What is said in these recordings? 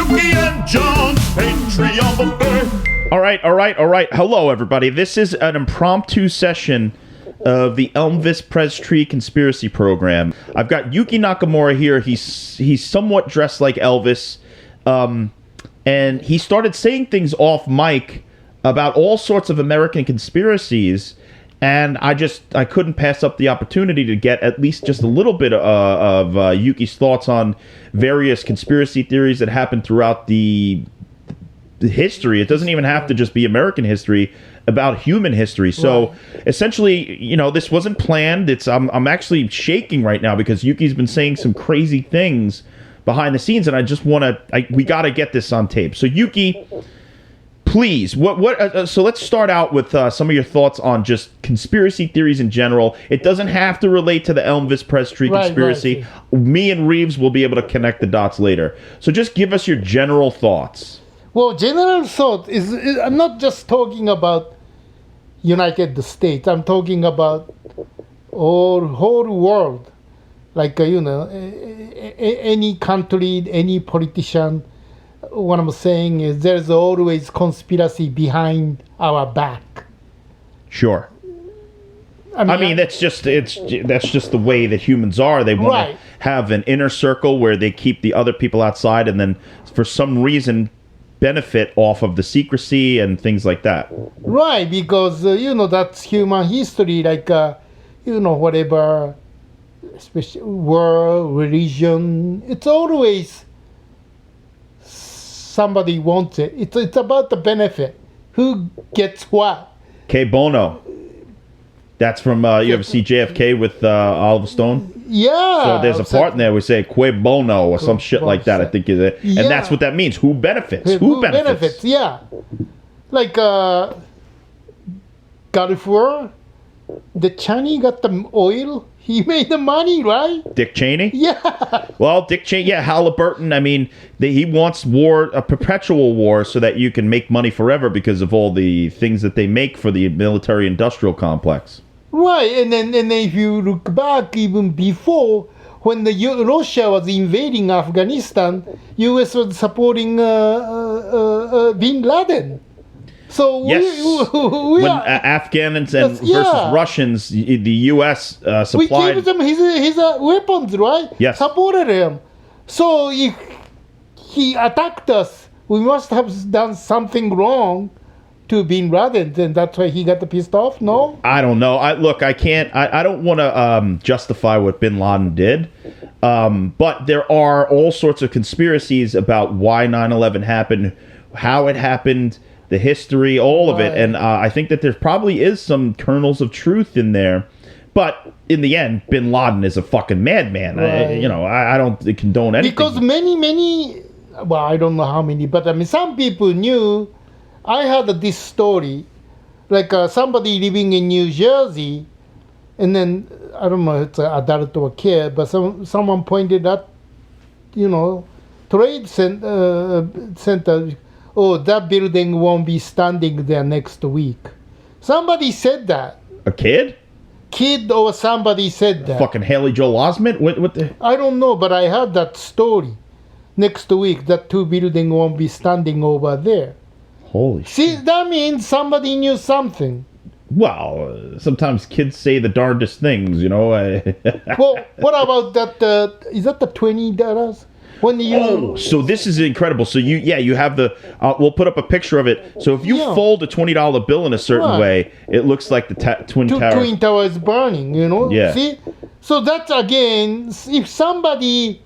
Yuki and John's Patreon buffet. All right. Hello, everybody. This is an impromptu session of the Elmvis Pres Tree Conspiracy Program. I've got Yuki Nakamura here. He's somewhat dressed like Elvis, and he started saying things off mic about all sorts of American conspiracies. And I couldn't pass up the opportunity to get at least just a little bit of Yuki's thoughts on various conspiracy theories that happened throughout the history. It doesn't even have to just be American history, about human history. So essentially, this wasn't planned. I'm actually shaking right now because Yuki's been saying some crazy things behind the scenes, and I just we got to get this on tape. So Yuki, please, so let's start out with some of your thoughts on just conspiracy theories in general. It doesn't have to relate to the Elmvis Pres Tree conspiracy. Right. Me and Reeves will be able to connect the dots later. So just give us your general thoughts. Well, general thought is I'm not just talking about United States. I'm talking about whole world. Like, any country, any politician. What I'm saying is there's always conspiracy behind our back. Sure. I mean that's just the way that humans are. They want to have an inner circle where they keep the other people outside, and then for some reason benefit off of the secrecy and things like that. Right, because that's human history. Like whatever, especially world, religion. It's always somebody wants it. It's about the benefit. Who gets what? Que bono. That's from, you ever see JFK with Oliver Stone? Yeah. So there's a part in there we say que bono or some shit like that, I think is it. And that's what that means. Who benefits? Who benefits? Yeah. Like Gulf War, the Chinese got the oil. He made the money, right? Dick Cheney? Yeah. Well, Dick Cheney, Halliburton, I mean, he wants war, a perpetual war, so that you can make money forever because of all the things that they make for the military-industrial complex. Right, and then if you look back even before, when Russia was invading Afghanistan, U.S. was supporting Bin Laden. So yes, when Afghans versus Russians, the U.S. supplied. We gave them his weapons, right? Yes. Supported him. So if he attacked us, we must have done something wrong to Bin Laden, and that's why he got pissed off. No, I don't know. I don't want to justify what Bin Laden did, but there are all sorts of conspiracies about why 9/11 happened, how it happened, the history, all of it, and I think that there probably is some kernels of truth in there. But in the end, Bin Laden is a fucking madman. Right. I don't condone anything. Because many, well, I don't know how many, but I mean, some people knew. I heard this story, like somebody living in New Jersey, and then, I don't know if it's an adult or kid, but someone pointed out, trade center, that building won't be standing there next week. Somebody said that. A kid? Kid or somebody said that. Fucking Haley Joel Osment? What the? I don't know, but I heard that story. Next week, that two building won't be standing over there. Holy shit. See, that means somebody knew something. Well, sometimes kids say the darndest things, Well, what about that? Is that the $20? So this is incredible. So you have the. We'll put up a picture of it. So if you fold a $20 bill in a certain way, it looks like the Twin Towers. Twin Towers burning. Yeah. See, so that's again. If somebody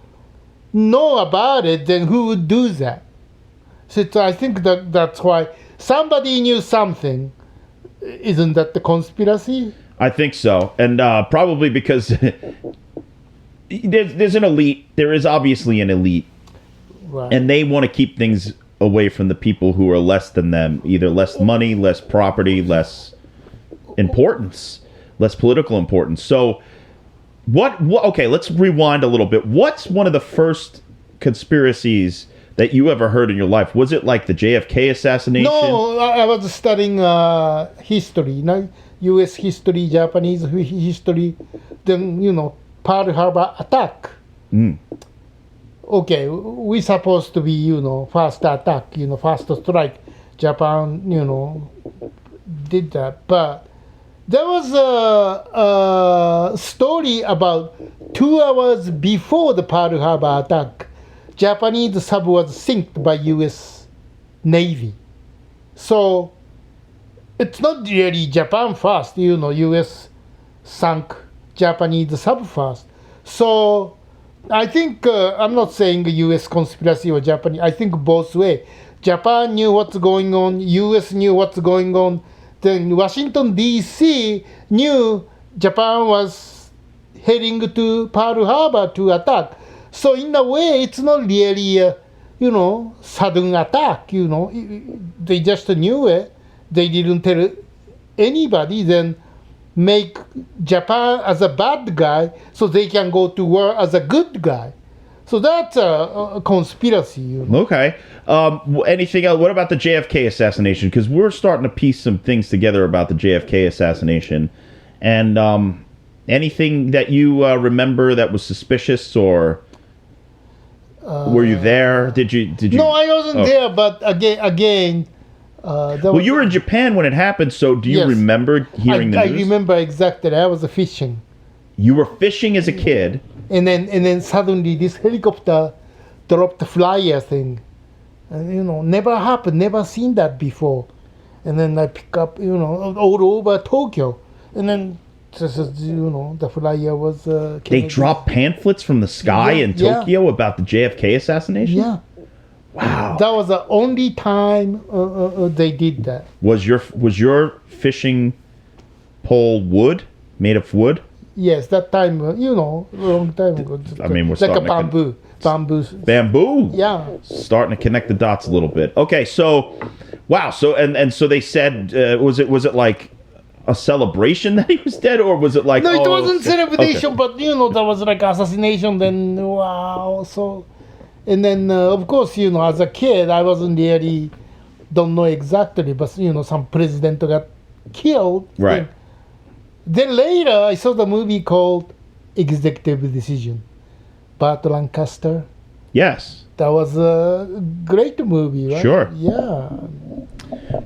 know about it, then who would do that? So I think that's why somebody knew something. Isn't that the conspiracy? I think so, and probably because there's an elite. There is obviously an elite, right. And they want to keep things away from the people who are less than them. Either less money, less property, less importance, less political importance. So, what? Okay, let's rewind a little bit. What's one of the first conspiracies that you ever heard in your life? Was it like the JFK assassination? No, I was studying history, U.S. history, Japanese history, then, Pearl Harbor attack. okay, we supposed to be, first attack, first strike. Japan, did that. But there was a story about 2 hours before the Pearl Harbor attack. Japanese sub was sinked by U.S. Navy. So it's not really Japan first, U.S. sunk Japanese sub first. So I think, I'm not saying U.S. conspiracy or Japanese, I think both way. Japan knew what's going on, U.S. knew what's going on, then Washington, D.C. knew Japan was heading to Pearl Harbor to attack. So in a way, it's not really a, sudden attack, They just knew it. They didn't tell anybody, then make Japan as a bad guy so they can go to war as a good guy. So that's a conspiracy. Okay. Anything else? What about the JFK assassination? Because we're starting to piece some things together about the JFK assassination. And anything that you remember that was suspicious, or were you there? Did you? No, I wasn't there. But again. Well, you were in Japan when it happened, so do you remember hearing the news? I remember exactly. I was fishing. You were fishing as a kid, and then suddenly this helicopter dropped the flyer thing, and never happened, never seen that before, and then I pick up all over Tokyo, and then the flyer was. They dropped pamphlets from the sky in Tokyo about the JFK assassination. Yeah. Wow. That was the only time they did that. Was your fishing pole made of wood? Yes, that time, long time ago. I mean, we're like starting bamboo. Yeah. Starting to connect the dots a little bit. Okay, so wow, so and so they said, was it like a celebration that he was dead, or was it like no, it wasn't celebration, but there was like assassination. Then wow, so. And then, of course, as a kid, I wasn't really, don't know exactly, but, some president got killed. Right. Then later, I saw the movie called Executive Decision. Burt Lancaster. Yes. That was a great movie, right? Sure. Yeah.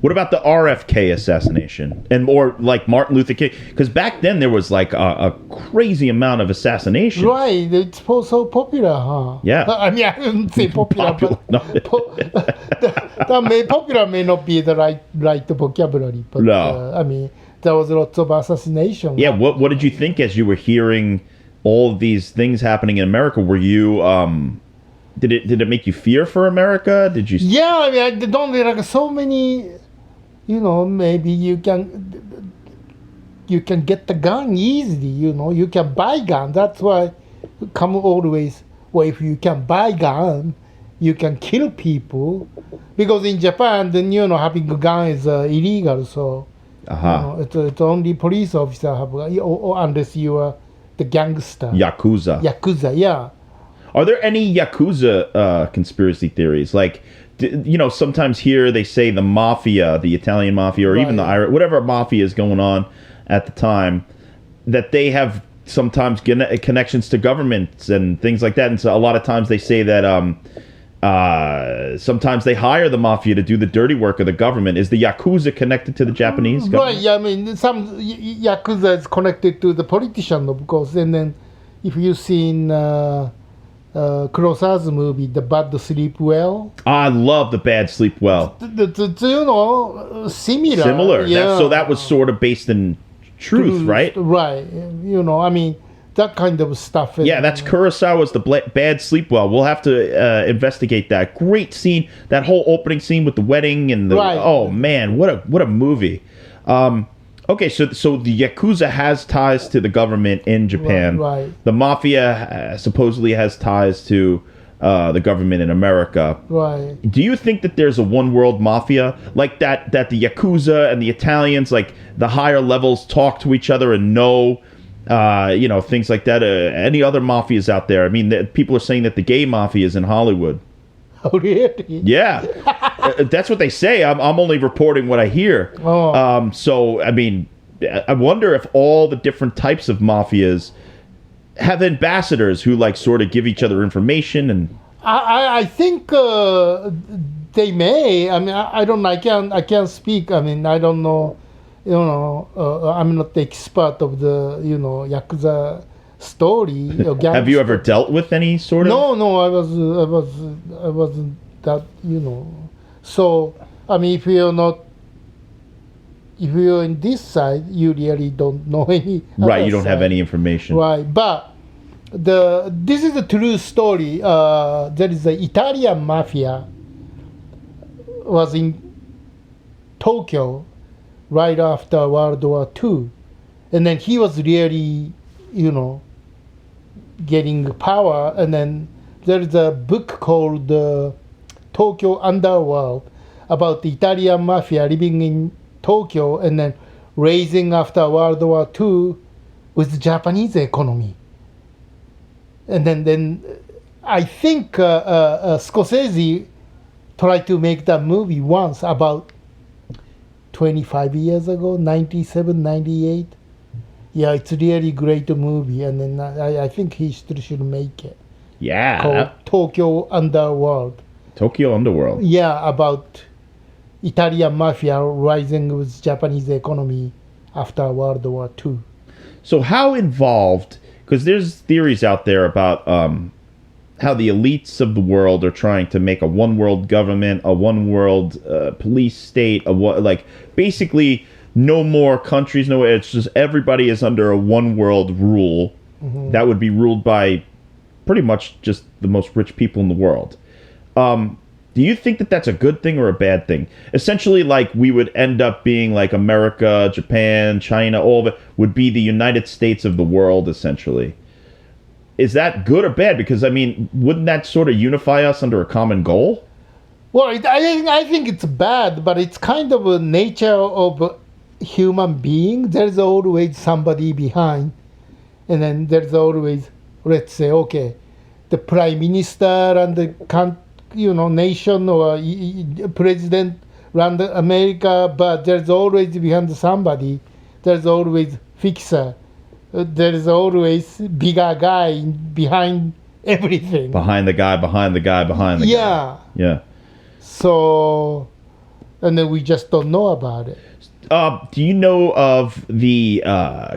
What about the RFK assassination, or like Martin Luther King? Because back then there was like a crazy amount of assassinations. Right, it's so popular, huh? Yeah. I mean, I wouldn't say popular, but popular may not be the right vocabulary. But no. I mean, there was lots of assassination. Yeah. Right? What did you think as you were hearing all of these things happening in America? Were you Did it make you fear for America? Did you? Yeah, I mean, I don't like so many. Maybe you can get the gun easily. You can buy gun. That's why come always. Well, if you can buy gun, you can kill people. Because in Japan, then having a gun is illegal. So it's only police officer have or unless you are the gangster. Yakuza, yeah. Are there any Yakuza conspiracy theories? Like, sometimes here they say the mafia, the Italian mafia, or even the Irish, whatever mafia is going on at the time, that they have sometimes connections to governments and things like that. And so a lot of times they say that sometimes they hire the mafia to do the dirty work of the government. Is the Yakuza connected to the Japanese government? Right, yeah, I mean, some Yakuza is connected to the politician, of course. And then if you've seen... Kurosawa's movie, The Bad Sleep Well. I love The Bad Sleep Well. Similar. Yeah. So that was sort of based in truth, right? Right. I mean, that kind of stuff. Yeah, that's Kurosawa's The Bad Sleep Well. We'll have to investigate that. Great scene. That whole opening scene with the wedding and the... Right. Oh, man, what a movie. Okay, so the Yakuza has ties to the government in Japan. Right. The mafia supposedly has ties to the government in America. Right. Do you think that there's a one world mafia like that the Yakuza and the Italians, like the higher levels, talk to each other and know, things like that? Any other mafias out there? I mean, people are saying that the gay mafia is in Hollywood. Oh, really? Yeah. That's what they say. I'm only reporting what I hear. Oh. So, I mean, I wonder if all the different types of mafias have ambassadors who, like, sort of give each other information and... I think they may. I mean, I don't. I can't speak. I mean, I don't know. I'm not the expert of the yakuza story. Or Have you ever dealt with any sort of? No. I wasn't that. So I mean, if you're in this side, you really don't know any. Right, other you don't have side. any information. Right, but this is a true story. There is the Italian mafia was in Tokyo right after World War II, and then he was really, getting power. And then there is a book called Tokyo Underworld about the Italian mafia living in Tokyo and then raising after World War II with the Japanese economy. And then I think Scorsese tried to make that movie once about 25 years ago, 97, 98. Yeah, it's a really great movie, and then I think he still should make it. Yeah. Called Tokyo Underworld. Tokyo Underworld. Yeah, about Italian mafia rising with Japanese economy after World War II. So how involved, because there's theories out there about how the elites of the world are trying to make a one world government, a one world police state, basically no more countries, it's just everybody is under a one world rule that would be ruled by pretty much just the most rich people in the world. Do you think that that's a good thing or a bad thing? Essentially, like, we would end up being like America, Japan, China, all of it would be the United States of the world, essentially. Is that good or bad? Because, I mean, wouldn't that sort of unify us under a common goal? Well, I think it's bad, but it's kind of a nature of human being. There's always somebody behind. And then there's always, let's say, okay, the prime minister and the nation or president run America, but there's always behind somebody. There's always fixer. There's always bigger guy behind everything. Behind the guy, behind the guy, behind the guy. Yeah. So, and then we just don't know about it. Do you know of the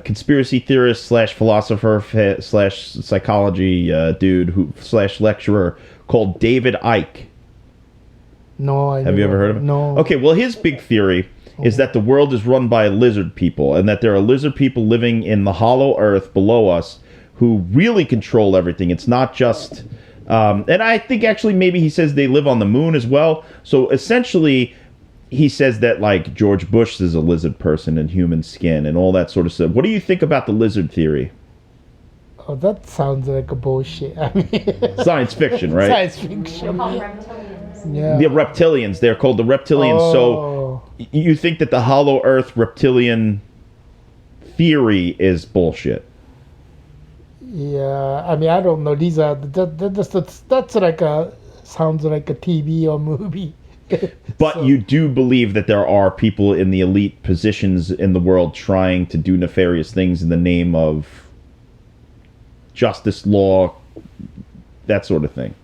conspiracy theorist / philosopher / psychology dude / lecturer called David Icke? No, Have you ever heard of him? No. Okay, well, his big theory is that the world is run by lizard people, and that there are lizard people living in the hollow earth below us who really control everything. It's not just... and I think actually maybe he says they live on the moon as well. So essentially, he says that, like, George Bush is a lizard person in human skin and all that sort of stuff. What do you think about the lizard theory? Oh, that sounds like a bullshit. I mean, Science fiction, right? Science fiction. Called reptilians. Yeah. The reptilians. They're called the reptilians. Oh. So you think that the hollow earth reptilian theory is bullshit? Yeah, I mean, I don't know. These are that's like a sounds like a TV or movie. But So- you do believe that there are people in the elite positions in the world trying to do nefarious things in the name of justice, law, that sort of thing.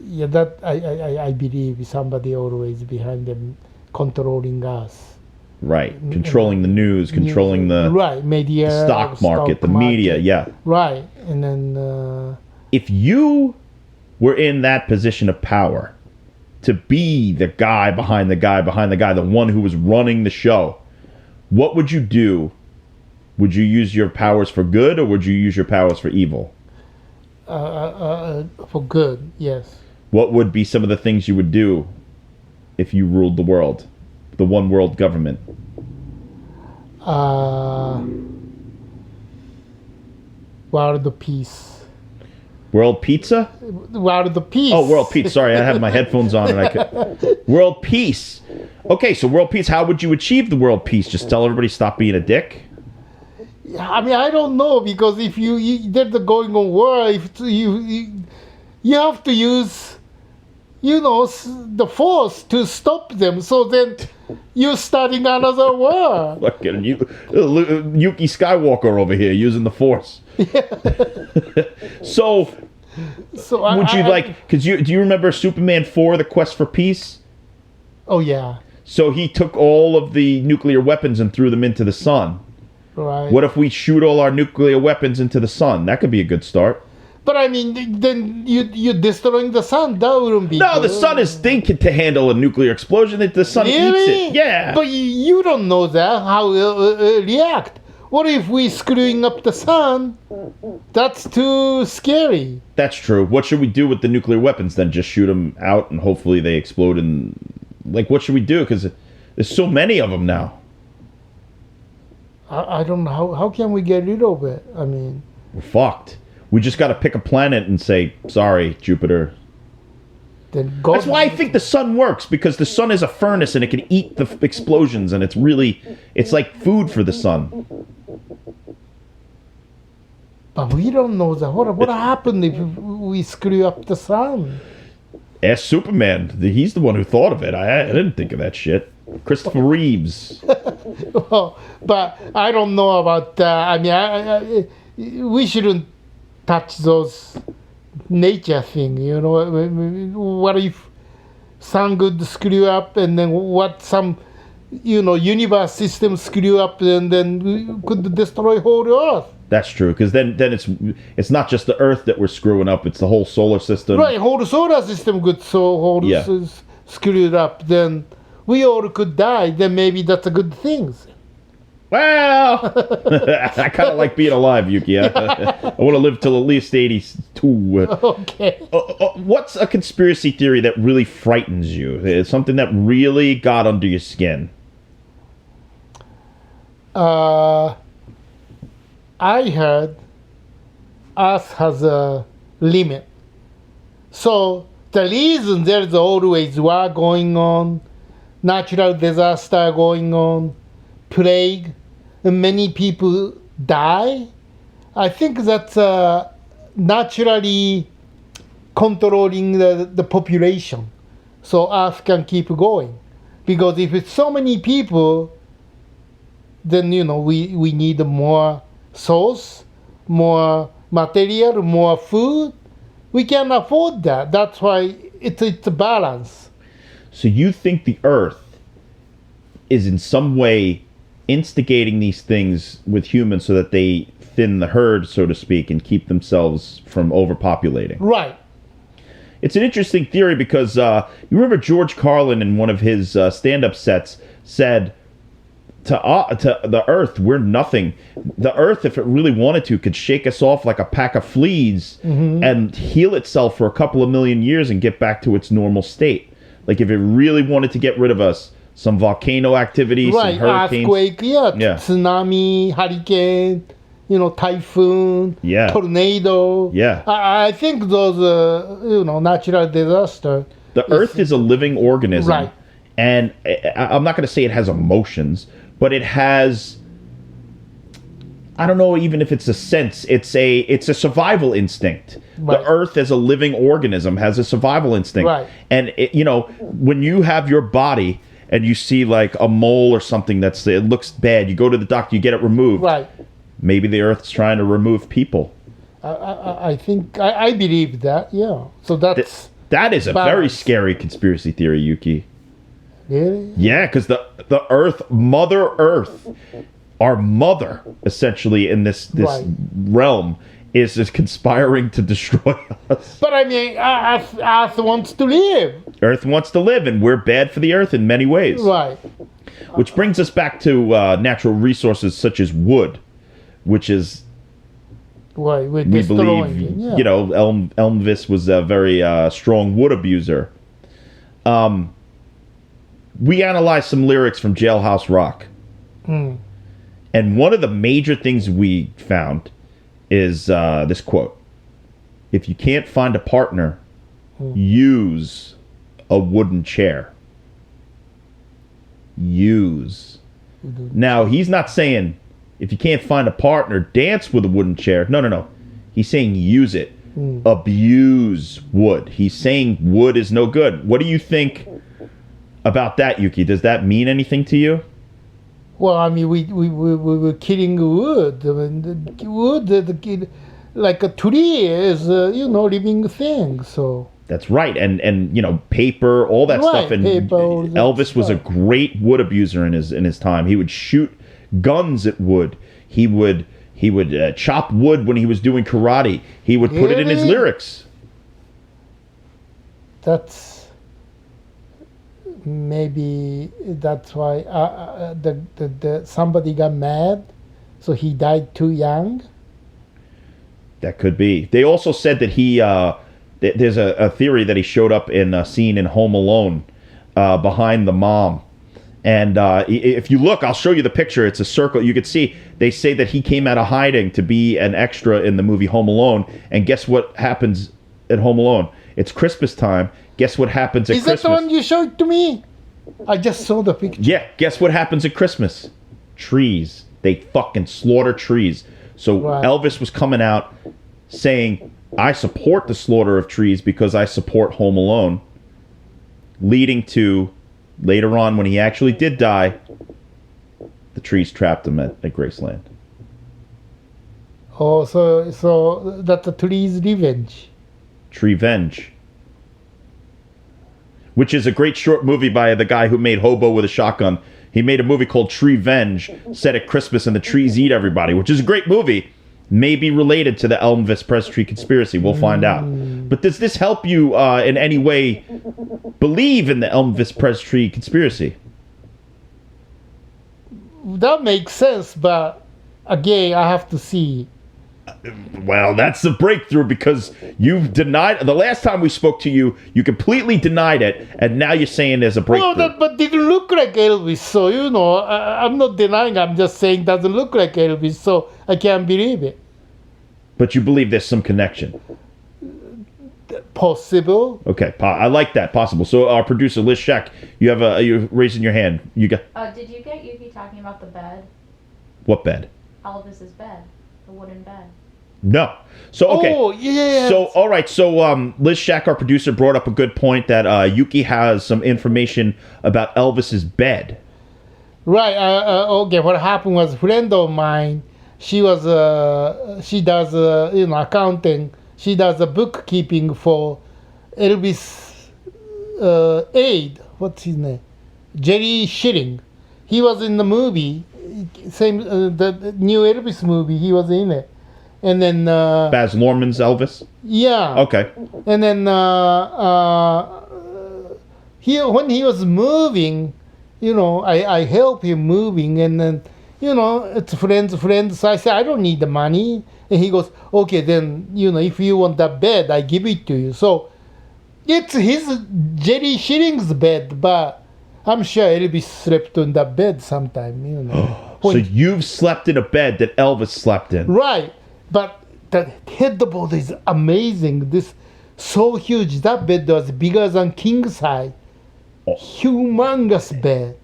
Yeah, that I believe somebody always behind them controlling us. Right. Controlling the news, controlling the right media, stock market, the media, yeah. Right, and then If you were in that position of power, to be the guy behind the guy behind the guy, the one who was running the show, what would you do? Would you use your powers for good, or would you use your powers for evil? for good, yes. What would be some of the things you would do if you ruled the world, the one world government? World peace. World pizza? World peace. Oh, world peace. Sorry, I had my headphones on and I could. World peace. Okay, so world peace. How would you achieve the world peace? Just tell everybody stop being a dick? I mean, I don't know, because if there's a going on war, if you have to use, the force to stop them. So then you're starting another war. Look at Yuki Skywalker over here using the Force. So, So Would you like? Because do you remember Superman 4: The Quest for Peace? Oh yeah, So he took all of the nuclear weapons and threw them into the sun. right. What if we shoot all our nuclear weapons into the sun? That could be a good start. But I mean, then you're destroying the sun. That wouldn't be. No, the good. sun is thinking to handle a nuclear explosion. The sun Really? eats it. Yeah. But you don't know that how it'll react. What if we screwing up the sun? That's too scary. That's true. What should we do with the nuclear weapons then? Just shoot them out and hopefully they explode and... Like, what should we do? Because there's so many of them now. I don't know. How can we get rid of it? I mean... We're fucked. We just got to pick a planet and say, sorry, Jupiter. Then go. That's why I think the sun works, because the sun is a furnace and it can eat the explosions, and it's like food for the sun. But we don't know that. What happened if we screw up the sun? Ask Superman. He's the one who thought of it. I didn't think of that shit. Christopher Reeves. Well, but I don't know about that. I mean, we shouldn't touch those nature thing. You know, what if sun could screw up, and then what some, universe system screw up, and then we could destroy whole Earth. That's true, because then it's not just the Earth that we're screwing up; it's the whole solar system. Right, whole solar system could screwed up. Then we all could die. Then maybe that's a good thing. Well, I kind of like being alive, Yuki. I want to live till at least 82. Okay. What's a conspiracy theory that really frightens you? It's something that really got under your skin. I heard Earth has a limit. So the reason there's always war going on, natural disaster going on, plague, and many people die, I think that's naturally controlling the population, so Earth can keep going. Because if it's so many people, then we need more source, more material, more food. We can afford that. That's why it's a balance. So you think the Earth is in some way instigating these things with humans so that they thin the herd, so to speak, and keep themselves from overpopulating? Right. It's an interesting theory because you remember George Carlin in one of his stand-up sets said, to the Earth, we're nothing. The Earth, if it really wanted to, could shake us off like a pack of fleas and heal itself for a couple of million years and get back to its normal state. Like if it really wanted to get rid of us, some volcano activity, right, some hurricanes. Earthquake, tsunami, hurricane, typhoon, tornado. Yeah. I think those, natural disaster. The Earth is a living organism. Right. And I'm not going to say it has emotions, but it has, I don't know even if it's a sense, it's a survival instinct. Right. The Earth as a living organism has a survival instinct. Right. And, when you have your body and you see like a mole or something it looks bad, you go to the doctor, you get it removed. Right. Maybe the Earth's trying to remove people. I think, I believe that, yeah. So that is a balance. very scary conspiracy theory, Yuki. Really? Yeah, because the Earth, Mother Earth, our mother, essentially, in this Right. realm, is just conspiring to destroy us. But I mean, Earth wants to live. Earth wants to live, and we're bad for the Earth in many ways. Right. Which brings us back to natural resources such as wood, which is, Right. We're we destroying believe, it. Yeah. Elvis was a very strong wood abuser. We analyzed some lyrics from Jailhouse Rock. And one of the major things we found is this quote. If you can't find a partner, use a wooden chair. Use. Now, he's not saying, if you can't find a partner, dance with a wooden chair. No. He's saying use it. Abuse wood. He's saying wood is no good. What do you think about that, Yuki? Does that mean anything to you? Well, I mean, we were killing wood. I mean, the wood, like a tree is living thing. So That's right, and paper, all that Right, stuff. And paper, all that Elvis was a stuff. great wood abuser in his time. He would shoot guns at wood. He would chop wood when he was doing karate. He would put it in his Really? lyrics. Maybe that's why the somebody got mad, so he died too young. That could be. They also said that there's a theory that he showed up in a scene in Home Alone behind the mom. And if you look, I'll show you the picture. It's a circle. You could see they say that he came out of hiding to be an extra in the movie Home Alone. And guess what happens at Home Alone? It's Christmas time. Guess what happens at Is Christmas? that the one you showed to me? I just saw the picture. Yeah, guess what happens at Christmas? Trees. They fucking slaughter trees. So Right. Elvis was coming out saying, I support the slaughter of trees because I support Home Alone, leading to later on when he actually did die, the trees trapped him at Graceland. Oh, so that's the tree's revenge. Treevenge. Which is a great short movie by the guy who made Hobo with a Shotgun. He made a movie called Treevenge, set at Christmas, and the trees eat everybody, which is a great movie. Maybe related to the Elvis Presley conspiracy. We'll find out. But does this help you in any way believe in the Elvis Presley conspiracy? That makes sense, but again, I have to see. Well, that's the breakthrough because you've denied. The last time we spoke to you, you completely denied it, and now you're saying there's a breakthrough. Well, but didn't look like Elvis, so I'm not denying. I'm just saying doesn't look like Elvis, so I can't believe it. But you believe there's some connection. Possible. Okay, I like that. Possible. So our producer Liz Sheck, you're raising your hand. You got Did you get Yuki talking about the bed? what bed? Elvis's bed, the wooden bed. No. So okay. Oh, yeah. So all right. So Liz Shack, our producer, brought up a good point that Yuki has some information about Elvis's bed. Right. Okay. What happened was a friend of mine. She does accounting. She does a bookkeeping for Elvis aide. What's his name? Jerry Schilling. He was in the movie. Same the new Elvis movie. He was in it. And then Baz Luhrmann's Elvis. yeah. Okay. And then when he was moving, I help him moving, and then it's friends. So I said I don't need the money, and he goes, okay, then if you want that bed, I give it to you. So it's his Jerry Schilling's bed, but I'm sure Elvis slept on that bed sometime. So you've slept in a bed that Elvis slept in. Right, but the headboard is amazing. This so huge. That bed was bigger than king size. Humongous bed.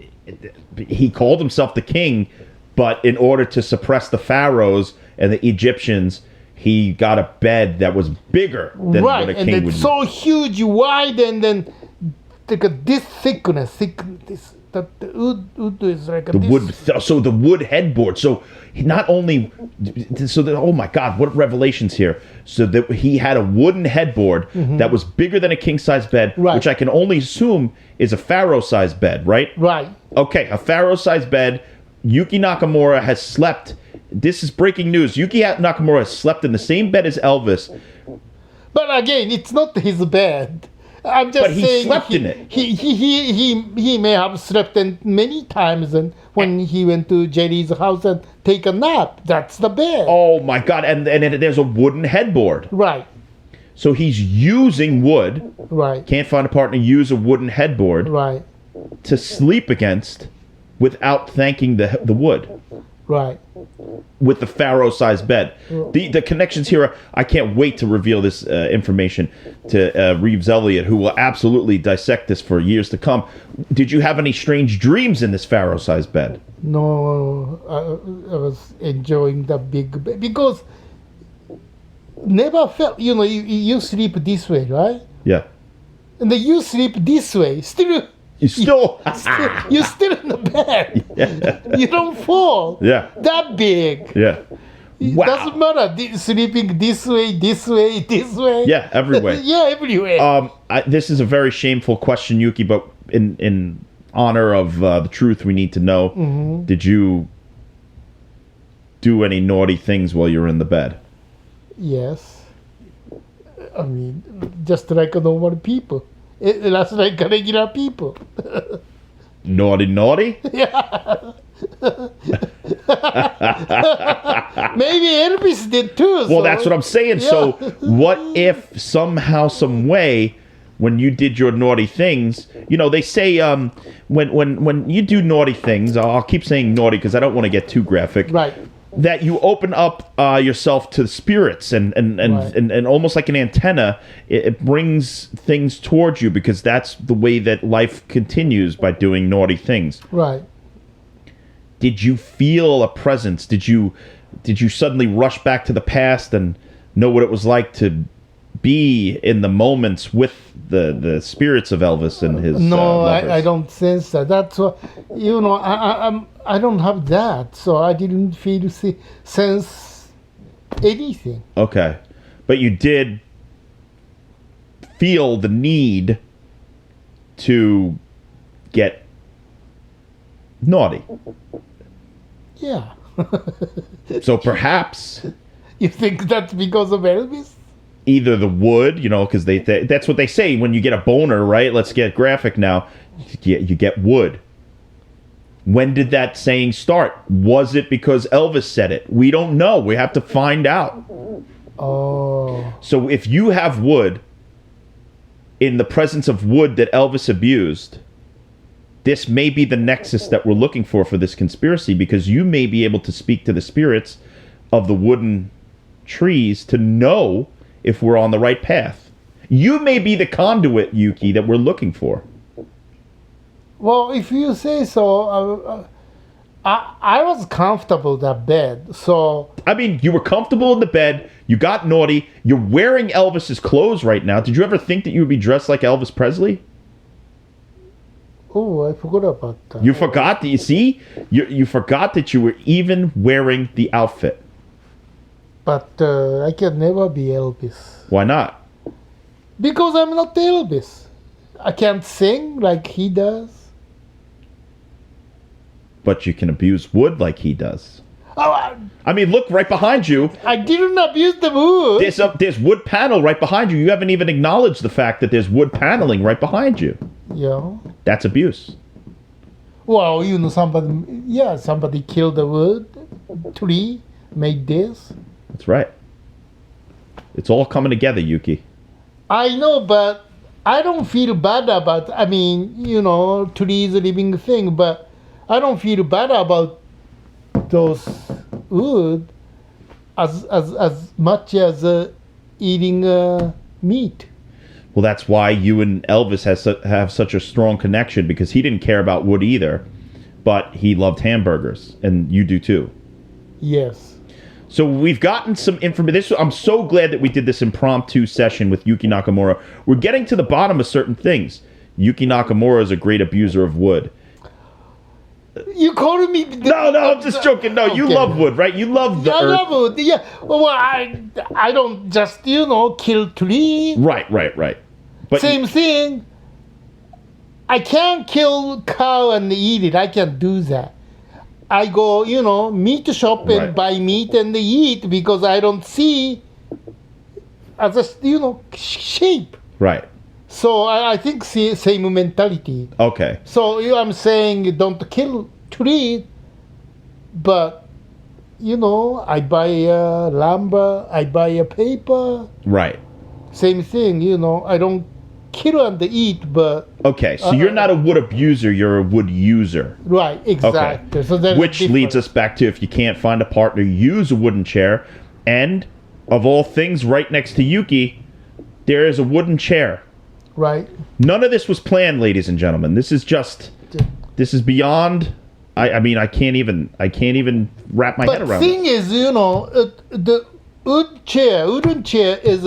He called himself the king, but in order to suppress the pharaohs and the Egyptians, he got a bed that was bigger than Right, what a and king would. it's so huge, wide, and then like this thickness. That the wood is like the this. wood, so the wood headboard. So he not only, oh my God, what revelations here! So that he had a wooden headboard that was bigger than a king size bed, Right. which I can only assume is a pharaoh size bed, right? Right. Okay, a pharaoh size bed. Yuki Nakamura has slept. This is breaking news. Yuki Nakamura has slept in the same bed as Elvis. But again, it's not his bed. I'm just But he saying slept in it. He may have slept in many times, and when he went to Jerry's house and take a nap, that's the bed. Oh my God! And there's a wooden headboard. Right. So he's using wood. Right. Can't find a partner. Use a wooden headboard Right. to sleep against, without thanking the wood. Right. With the pharaoh-sized bed. The connections here, I can't wait to reveal this information to Reeves Elliott, who will absolutely dissect this for years to come. Did you have any strange dreams in this pharaoh-sized bed? No, I was enjoying the big bed because never felt, you sleep this way, right? Yeah. And then you sleep this way, still. You still... You're still in the bed. Yeah. You don't fall. Yeah. That big. Yeah. It Wow. doesn't matter. Sleeping this way, this way, this way. Yeah, every way. Yeah, everywhere. This is a very shameful question, Yuki, but in honor of the truth we need to know, did you do any naughty things while you were in the bed? Yes. I mean, just like a normal people. Just like a regular people. Naughty? Maybe Elvis did too. Well, that's what I'm saying. Yeah. So what if somehow, some way, when you did your naughty things, they say when you do naughty things, I'll keep saying naughty because I don't want to get too graphic. Right. That you open up yourself to spirits and almost like an antenna, it brings things towards you because that's the way that life continues by doing naughty things. Right. Did you feel a presence? Did you suddenly rush back to the past and know what it was like to be in the moments with the spirits of Elvis and his No, lovers? I don't sense that. That's what, I don't have that, so I didn't sense anything. Okay. But you did feel the need to get naughty. Yeah. So perhaps You think that's because of Elvis? either the wood, because that's what they say when you get a boner, right? Let's get graphic now. You get wood. When did that saying start? Was it because Elvis said it? We don't know. We have to find out. Oh. So if you have wood, in the presence of wood that Elvis abused, this may be the nexus that we're looking for this conspiracy, because you may be able to speak to the spirits of the wooden trees to know if we're on the right path. You may be the conduit, Yuki, that we're looking for. Well, if you say so, I was comfortable in that bed, so... I mean, you were comfortable in the bed, you got naughty, you're wearing Elvis's clothes right now. Did you ever think that you would be dressed like Elvis Presley? Oh, I forgot about that. You forgot that, you see? You forgot that you were even wearing the outfit. But I can never be Elvis. Why not? Because I'm not Elvis. I can't sing like he does. But you can abuse wood like he does. Oh, I mean, look right behind you. I didn't abuse the wood. There's wood panel right behind you. You haven't even acknowledged the fact that there's wood paneling right behind you. Yeah. That's abuse. Well, somebody killed the wood tree, made this. That's right. It's all coming together, Yuki. I know, but I don't feel bad about. I mean, tree is a living thing, but I don't feel bad about those wood as much as eating meat. Well, that's why you and Elvis have such a strong connection, because he didn't care about wood either, but he loved hamburgers, and you do too. Yes. So we've gotten some information. I'm so glad that we did this impromptu session with Yuki Nakamura. We're getting to the bottom of certain things. Yuki Nakamura is a great abuser of wood. You calling me? No, I'm just joking. No, you Okay. love wood, right? You love the I earth. love wood. Yeah. Well, I don't just kill tree. Right. But Same thing. I can't kill cow and eat it. I can't do that. I go, meat shop and Right. buy meat and eat because I don't see as a, shape. right. So I think same mentality. Okay. So I'm saying don't kill tree, but I buy lumber, I buy a paper. Right. Same thing, I don't kill and eat, but Okay. So you're not a wood abuser. You're a wood user. right, exactly. So that's Which leads us back to, if you can't find a partner, use a wooden chair. And of all things, right next to Yuki, there is a wooden chair. right. None of this was planned, ladies and gentlemen. This is beyond. I mean, I can't even wrap my head But around thing it. is, the wooden chair is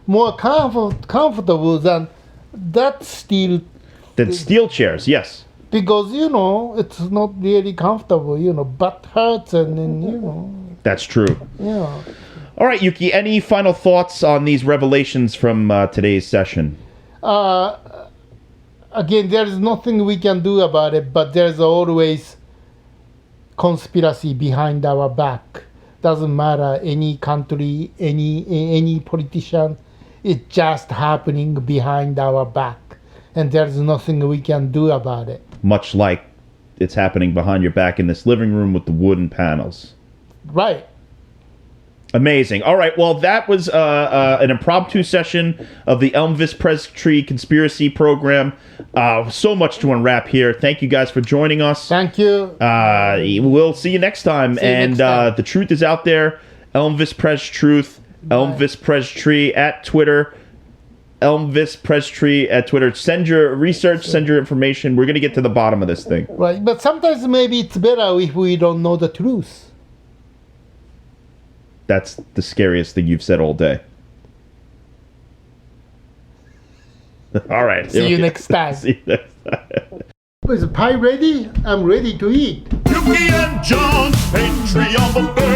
more comfortable than that steel, Then steel chairs, yes. because it's not really comfortable. Butt hurts and then That's true. Yeah. All right, Yuki, any final thoughts on these revelations from today's session? Again, there is nothing we can do about it, but there's always conspiracy behind our back. Doesn't matter any country, any politician. It's just happening behind our back, and there's nothing we can do about it. Much like it's happening behind your back in this living room with the wooden panels. Right. Amazing. All right. Well, that was an impromptu session of the Elmvis Pres Tree Conspiracy Program. So much to unwrap here. Thank you guys for joining us. Thank you. We'll see you next time. See you next time. The truth is out there. Elmvis Pres Truth. Elmvis Pres Tree at Twitter. Elmvis Pres Tree at Twitter. Send your research. Send your information. We're going to get to the bottom of this thing. Right. But sometimes maybe it's better if we don't know the truth. That's the scariest thing you've said all day. All right. See you next time. See you next time. Is the pie ready? I'm ready to eat. Yuki and John's Patreon buffet.